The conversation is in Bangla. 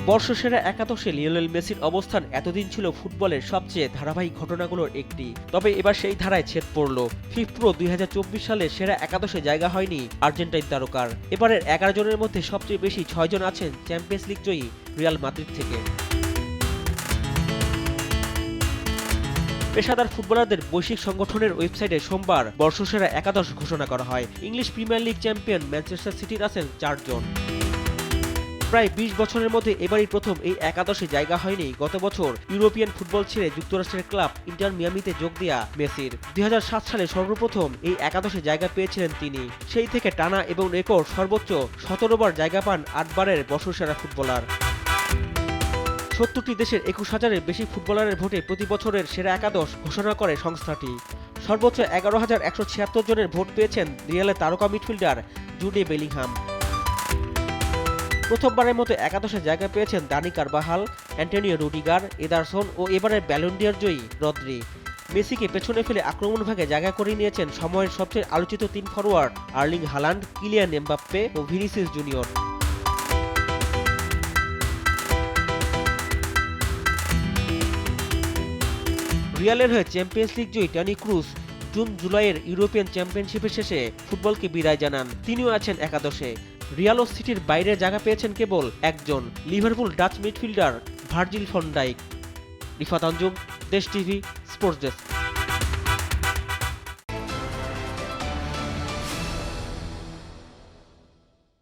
বর্ষসেরা একাদশে লিওনেল মেসির অবস্থান এতদিন ছিল ফুটবলের সবচেয়ে ধারাবাহিক ঘটনাগুলোর একটি। তবে এবার সেই ধারায় ছেদ পড়ল। ফিফপ্রো ২০২৪ সালে সেরা একাদশে জায়গা হয়নি আর্জেন্টাইন তারকার। এবারের ১১ জনের মধ্যে সবচেয়ে বেশি ৬ জন আছেন চ্যাম্পিয়ন্স লিগ জয়ী রিয়াল মাদ্রিদ থেকে। পেশাদার ফুটবলারদের বৈশ্বিক সংগঠনের ওয়েবসাইটে সোমবার বর্ষসেরা একাদশ ঘোষণা করা হয়। English premier league champion Manchester সিটির আছেন ৪ জন। প্রায় ২০ বছরের মধ্যে এবারই প্রথম এই একাদশে জায়গা হয়নি গত বছর ইউরোপিয়ান ফুটবল ছেড়ে যুক্তরাষ্ট্রের ক্লাব ইন্টার মিয়ামিতে যোগ দেয়া মেসির। ২০০৭ সালে সর্বপ্রথম এই একাদশে জায়গা পেয়েছিলেন তিনি। সেই থেকে টানা এবং রেকর্ড সর্বোচ্চ ১৭ বার জায়গা পান ৮ বারের বর্ষসেরা ফুটবলার। ৭০টি দেশের ২১,০০০-এর বেশি ফুটবলারের ভোটে প্রতি বছরের সেরা একাদশ ঘোষণা করে সংস্থাটি। সর্বোচ্চ ১১,১৭৬ জনের ভোট পেয়েছেন রিয়ালের তারকা মিডফিল্ডার জুডে বেলিংহাম। প্রথমবারের মতো একাদশে জায়গা পেয়েছেন Dani Carvajal, Antonio Rudiger, Ederson ও এবারের ব্যালন ডি'অর জয়ী রদ্রি। মেসিকে পেছনে ফেলে আক্রমণভাগে জায়গা করে নিয়েছেন সময়ের সবচেয়ে আলোচিত ৩ forward Erling Haaland, Kylian Mbappe ও ভিনিসিয়াস জুনিয়র। রিয়ালের হয়ে চ্যাম্পিয়ন্স লিগ জয়ী টনি ক্রুস জুন-জুলাইয়ের ইউরোপিয়ান চ্যাম্পিয়নশিপের শেষে ফুটবলকে বিদায় জানান। তিনিও আছেন একাদশে। রিয়াল ও সিটির বাইরে জায়গা পেয়েছেন কেবল একজন, Liverpool Dutch midfielder Virgil van Dijk. Rifat Anjum, Desh TV, sports desk.